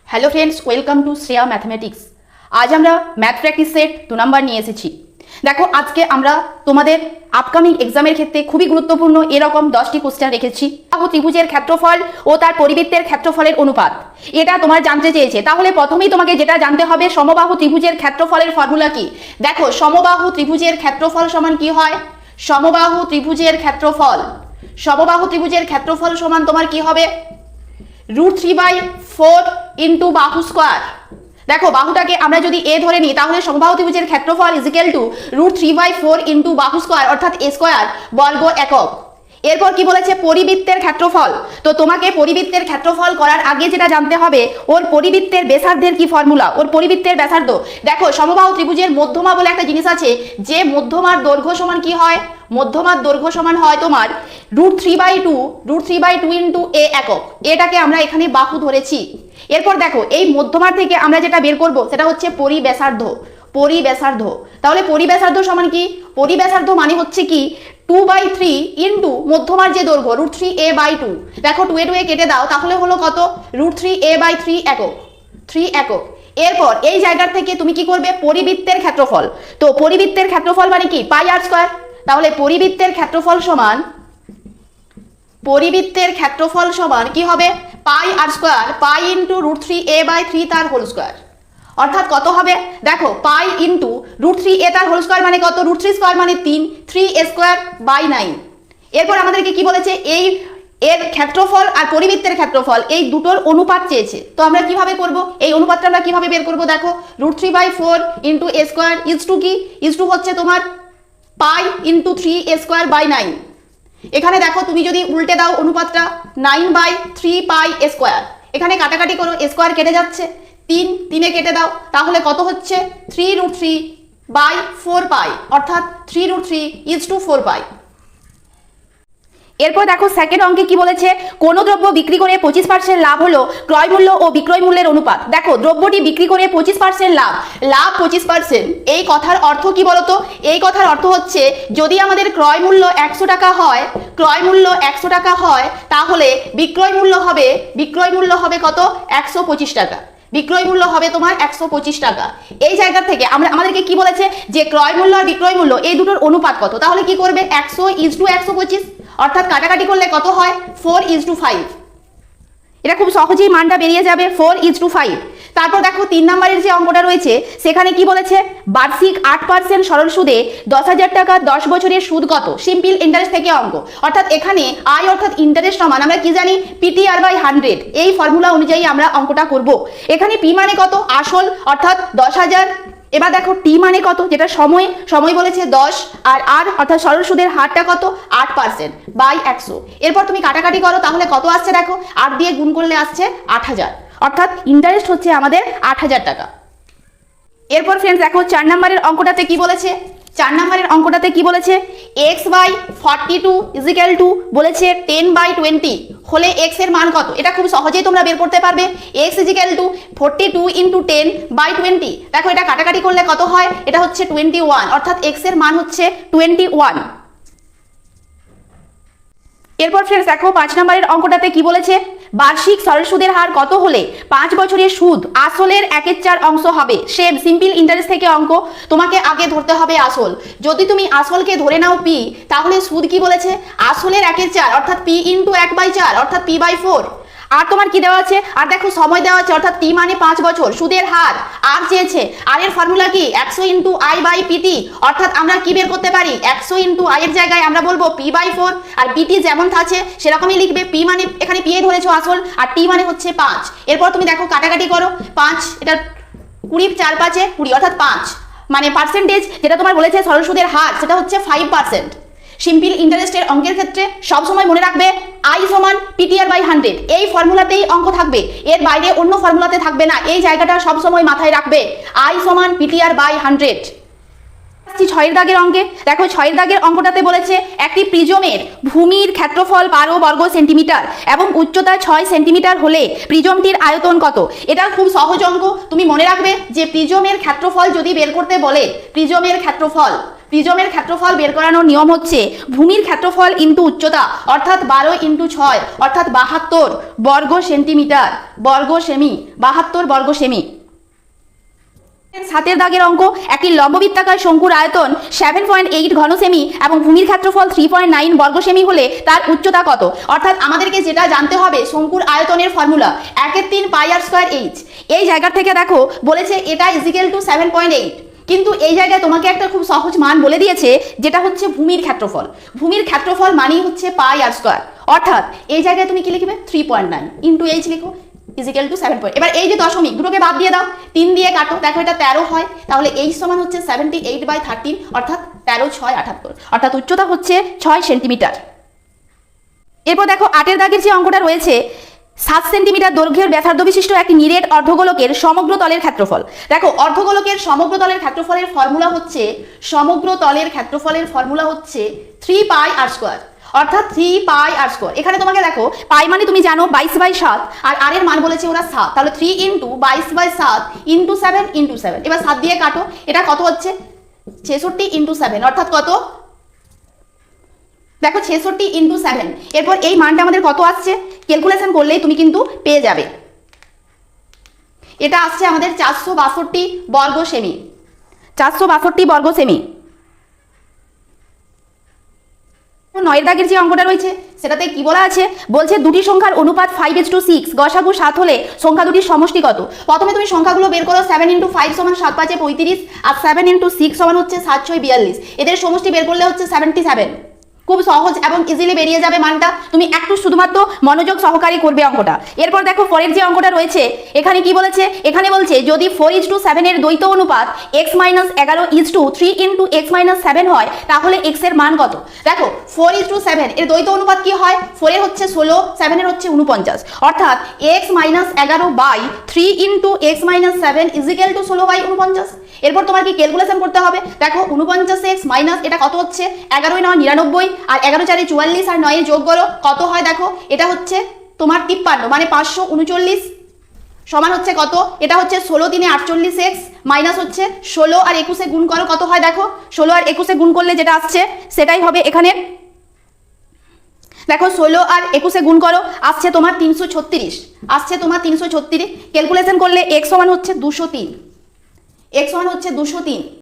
Hello friends, welcome to Shreya mathematics. আজ আমরা math practice set 2 number নিয়ে এসেছি। দেখো, আজকে আমরা তোমাদের আপকামিং এক্সামের ক্ষেত্রে খুবই গুরুত্বপূর্ণ এরকম 10টি কোশ্চেন রেখেছি। ত্রিভুজের ক্ষেত্রফল ও তার পরিবৃত্তের ক্ষেত্রফলের অনুপাত, এটা তোমার জানতে চেয়েছে। তাহলে প্রথমেই তোমাকে যেটা জানতে হবে, সমবাহু ত্রিভুজের ক্ষেত্রফলের ফর্মুলা কি। দেখো, সমবাহু ত্রিভুজের ক্ষেত্রফল সমান কি হয়? সমবাহু ত্রিভুজের ক্ষেত্রফল সমান তোমার কি হবে? √3/4 ইন্টু বাহু স্কোয়ার। দেখো, বাহুটাকে আমরা যদি এ ধরে নিই, তাহলে সমবাহু ত্রিভুজের ক্ষেত্রফল ইজিক্যাল টু √3/4 ইন্টু বাহু স্কোয়ার, অর্থাৎ এ স্কোয়ার বর্গ একক। এরপর কি বলেছে? পরিবৃত্তের ক্ষেত্রফল। তো তোমাকে পরিবৃত্তের ক্ষেত্রফল করার আগে যেটা জানতে হবে, ওর পরিবৃত্তের ব্যাসার্ধের কি ফর্মুলা। ওর পরিবৃত্তের ব্যাসার্ধ, দেখো সমবাহু ত্রিভুজের মধ্যমা বলে একটা জিনিস আছে, যে মধ্যমার দৈর্ঘ্য সমান কি হয়? মধ্যমার দৈর্ঘ্য সমান হয় তোমার √3/2 ইন্টু এ একক। এটাকে আমরা এখানে বাহু ধরেছি। এরপর দেখো, এই মধ্যমার থেকে আমরা যেটা বের করব সেটা হচ্ছে পরিব্যাসার্ধ। তাহলে পরিব্যাসার্ধ সমান কি? পরিব্যাসার্ধ মানে হচ্ছে কি 2/3 ইন্টু মধ্যমার যে দৈর্ঘ্য √3a/2। দেখো, 2 এ কেটে দাও, তাহলে হলো কত? √3a/3 একক, 3 একক। এরপর এই জায়গার থেকে তুমি কি করবে? পরিবৃত্তের ক্ষেত্রফল। তো পরিবৃত্তের ক্ষেত্রফল মানে কি? πr²। তাহলে পরিবৃত্তের ক্ষেত্রফল সমান কি হবে? πr², পাই ইন্টু √3a/3 তার হোল স্কোয়ার। অর্থাৎ কত হবে? দেখো, পাই ইন্টু √3a তার হোল স্কোয়ার মানে কত? √3² মানে 3, 3a²/9। এরপর আমাদেরকে কি বলেছে? এর ক্ষেত্রফল আর পরিবৃত্তের ক্ষেত্রফল এই দুটোর অনুপাত চেয়েছে। তো আমরা কিভাবে করব? এই অনুপাতটা আমরা কিভাবে বের করব? দেখো, √3/4 ইন্টু a² ইজ টু হচ্ছে তোমার পাই ইন্টু 3a²/9। এখানে দেখো, তুমি যদি উল্টে দাও অনুপাতটা, 9/3 পাই a²। এখানে কাটাকাটি করো, a² কেটে যাচ্ছে, 3 এ কেটে দাও, তাহলে কত হচ্ছে? 3√3/4 পাই, অর্থাৎ 3√3 4 পাই। এরপর দেখো, সেকেন্ড অঙ্কে কি বলেছে? কোনো দ্রব্য বিক্রি করে 25% লাভ হলো ক্রয় মূল্য ও বিক্রয় মূল্যের অনুপাত। দেখো, দ্রব্যটি বিক্রি করে 25% লাভ 25%। এই কথার অর্থ কি বলতো? এই কথার অর্থ হচ্ছে, যদি আমাদের ক্রয় মূল্য 100 টাকা হয়, তাহলে বিক্রয় মূল্য হবে কত? 125 টাকা। বিক্রয় মূল্য হবে তোমার 125 টাকা। এই জায়গা থেকে আমাদেরকে কি বলেছে? যে ক্রয় মূল্য আর বিক্রয় মূল্য এই দুটোর অনুপাত কত। তাহলে কি করবে? 100:125, অর্থাৎ কাটাকাটি করলে কত হয়? 4:5। এটা খুব সহজেই মানটা বেরিয়ে যাবে, 4:5। তারপর দেখো, 3 নম্বরের যে অঙ্কটা রয়েছে, সেখানে কি বলেছে? বার্ষিক 8% সরল সুদে 10,000 টাকা 10 বছরের সুদ কত? সিম্পল ইন্টারেস্ট থেকে অঙ্ক। অর্থাৎ এখানে আই অর্থাৎ ইন্টারেস্ট সমান আমরা কি জানি? PTR/100। এই ফর্মুলা অনুযায়ী আমরা অঙ্কটা করব। এখানে পি মানে কত? আসল, অর্থাৎ 10,000। এবার দেখো, টি মানে কত? যেটা সময় বলেছে 10, আর আর অর্থাৎ সরল সুদের হারটা কত? 8%/100। এরপর তুমি কাটাকাটি করো, তাহলে কত আসছে? দেখো, 8 দিয়ে গুণ করলে আসছে 8,000, অর্থাৎ ইন্টারেস্ট হচ্ছে আমাদের 8,000 টাকা। এরপর ফ্রেন্ডস দেখো, 4 নম্বরের অঙ্কটাতে কি বলেছে? x/42 ইজিক্যাল টু বলেছে 10/20 হলে x এর মান কত? এটা খুব সহজেই তোমরা বের করতে পারবে। x is equal to 42 into 10/20। দেখো, এটা কাটাকাটি করলে কত হয়? এটা হচ্ছে 21, অর্থাৎ x এর মান হচ্ছে 21। এরপর ফ্রেন্ডস দেখো, 5 নম্বরের অঙ্কটাতে কি বলেছে? বার্ষিক সরল সুদের হার কত হলে 5 বছরের সুদ আসলের 1/4 অংশ হবে? সেম সিম্পল ইন্টারেস্ট থেকে অঙ্ক। তোমাকে আগে ধরতে হবে আসল। যদি তুমি আসলকে ধরে নাও পি, তাহলে সুদ কি বলেছে? আসলের 1/4, অর্থাৎ p ইন্টু 1/4, অর্থাৎ p/4। আর তোমার কি দেওয়া আছে? আর দেখো, সময় দেওয়া আছে, অর্থাৎ টি মানে 5 বছর। সুদের হার আর চেয়েছে। আর এর ফর্মুলা কি? 100 ইন্টু i/pt। অর্থাৎ আমরা কি বের করতে পারি? 100 ইন্টু i এর জায়গায় আমরা বলবো p/4, আর pt যেমন আছে সেরকমই লিখবে। p মানে এখানে p এ ধরেছো আসল, আর t মানে হচ্ছে 5। এরপর তুমি দেখো, কাটাকাটি করো, 5 এটা 20, 4 5 20, অর্থাৎ 5 মানে পার্সেন্টেজ যেটা তোমার বলেছে সরল সুদের হার, সেটা হচ্ছে 5%। সিম্পল ইন্টারেস্টের অঙ্কের ক্ষেত্রে সবসময় মনে রাখবে I সমান PTR/100। এই ফর্মুলাতেই অঙ্ক থাকবে, এর বাইরে অন্য ফর্মুলাতে থাকবে না। এই জায়গাটা সবসময় মাথায় রাখবে, I সমান PTR/100। 6 দাগের অঙ্কে দেখো, 6 দাগের অঙ্কটাতে বলেছে একটি প্রিজমের ভূমির ক্ষেত্রফল 12 বর্গ সেন্টিমিটার এবং উচ্চতা 6 সেন্টিমিটার হলে প্রিজমটির আয়তন কত? এটা খুব সহজ অঙ্ক। তুমি মনে রাখবে যে প্রিজমের ক্ষেত্রফল যদি বের করতে বলে, প্রিজমের ক্ষেত্রফল প্রিজমের ক্ষেত্রফল বের করানোর নিয়ম হচ্ছে ভূমির ক্ষেত্রফল ইন্টু উচ্চতা, অর্থাৎ 12 ইন্টু 6 অর্থাৎ 72 বর্গ সেন্টিমিটার বর্গ সেমি, 72 বর্গ সেমি। 7 দাগের অঙ্ক, একটি লম্ববৃত্তাকার শঙ্কুর আয়তন 7.8 ঘন সেমি এবং ভূমির ক্ষেত্রফল 3.9 বর্গ সেমি হলে তার উচ্চতা কত? অর্থাৎ আমাদেরকে যেটা জানতে হবে শঙ্কুর আয়তনের ফর্মুলা 1/3 পাই আর স্কয়ার এইচ। এই জায়গা থেকে দেখো বলেছে এটা ইজিক্যাল টু 7.8, কিন্তু এই জায়গায় তোমাকে একটা খুব সহজ মান বলে দিয়েছে যেটা হচ্ছে ভূমির ক্ষেত্রফল। ভূমির ক্ষেত্রফল মানেই হচ্ছে পাই আর স্কয়ার, অর্থাৎ এই জায়গায় তুমি কি লিখবে 3.9 ইন্টু এইচ লিখো ইজিক্যাল টু 7 পয়েন্ট। এবার এই যে দশমিক দুটোকে বাদ দিয়ে দাও, 3 দিয়ে কাটো, দেখো এটা 13 হয়, তাহলে এইচ সমান হচ্ছে 78/13 অর্থাৎ 13 6 78, অর্থাৎ উচ্চতা হচ্ছে 6 সেন্টিমিটার। এরপর দেখো 8 দাগের যে অঙ্কটা রয়েছে 7 সেন্টিমিটার দৈর্ঘ্যের ব্যাসার্ধ বিশিষ্ট একটি নিরেট অর্ধগোলকের সমগ্র তলের ক্ষেত্রফল। দেখো অর্ধগোলকের সমগ্র তলের ক্ষেত্রফলের ফর্মুলা হচ্ছে সমগ্র তলের ক্ষেত্রফলের ফর্মুলা হচ্ছে 3 পাই আর স্কয়ার, অর্থাৎ 3 পাই আর স্কয়ার। এখানে তোমাকে দেখো পাই মানে তুমি জানো 22/7 আর আর এর মান বলেছে ওরা 7, তাহলে 3 ইন্টু 22/7 ইন্টু 7 ইন্টু 7। এবার 7 দিয়ে কাটো, এটা কত হচ্ছে 66 ইন্টু 7 অর্থাৎ কত? দেখো 66 ইন্টু 7। এরপর এই মানটা আমাদের কত আসছে ক্যালকুলেশন করলেই তুমি কিন্তু পেয়ে যাবে। এটা আসছে আমাদের 462 বর্গ সেমি, 462 বর্গ সেমি। 9 দাগের যে অঙ্কটা রয়েছে সেটাতে কি বলা আছে, বলছে দুটি সংখ্যার অনুপাত 5:6, গসাগু 7 হলে সংখ্যা দুটির সমষ্টি কত? প্রথমে তুমি সংখ্যাগুলো বের করো, 7 × 5 = 7 × 5 = 35 আর 7 × 6 সমান হচ্ছে 7 × 6 = 42। এদের সমষ্টি বের করলে হচ্ছে 77। খুব সহজ এবং ইজিলি বেরিয়ে যাবে মানটা, তুমি একটু শুধুমাত্র মনোযোগ সহকারে করবে অঙ্কটা। এরপর দেখো পরের যে অঙ্কটা রয়েছে এখানে কি বলেছে, এখানে বলছে যদি 4:7 এর দ্বৈত অনুপাত x - 11 3 × x - 7 হয় তাহলে x এর মান কত? দেখো 4:7 এর দ্বৈত অনুপাত কি হয়, 4 এর হচ্ছে 16, 7 এর হচ্ছে 49, অর্থাৎ x - 11/3 × x - 7 = 16/49। এরপর তোমার কি ক্যালকুলেশন করতে হবে, দেখো 49x মাইনাস এটা কত হচ্ছে 11 9 99 আর 11 4 44 আর 9 যোগ করো কত হয়, দেখো এটা হচ্ছে তোমার 53 মানে 539 সমান হচ্ছে কত, এটা হচ্ছে 16 3 48x মাইনাস হচ্ছে 16 আর 21 গুণ করো কত হয়, দেখো 16 আর 21 গুণ করলে যেটা আসছে সেটাই হবে এখানে। দেখো 16 আর 21 গুণ করো আসছে তোমার 336, আসছে তোমার 336। ক্যালকুলেশন করলে x সমান হচ্ছে 203, x সমান হচ্ছে 203।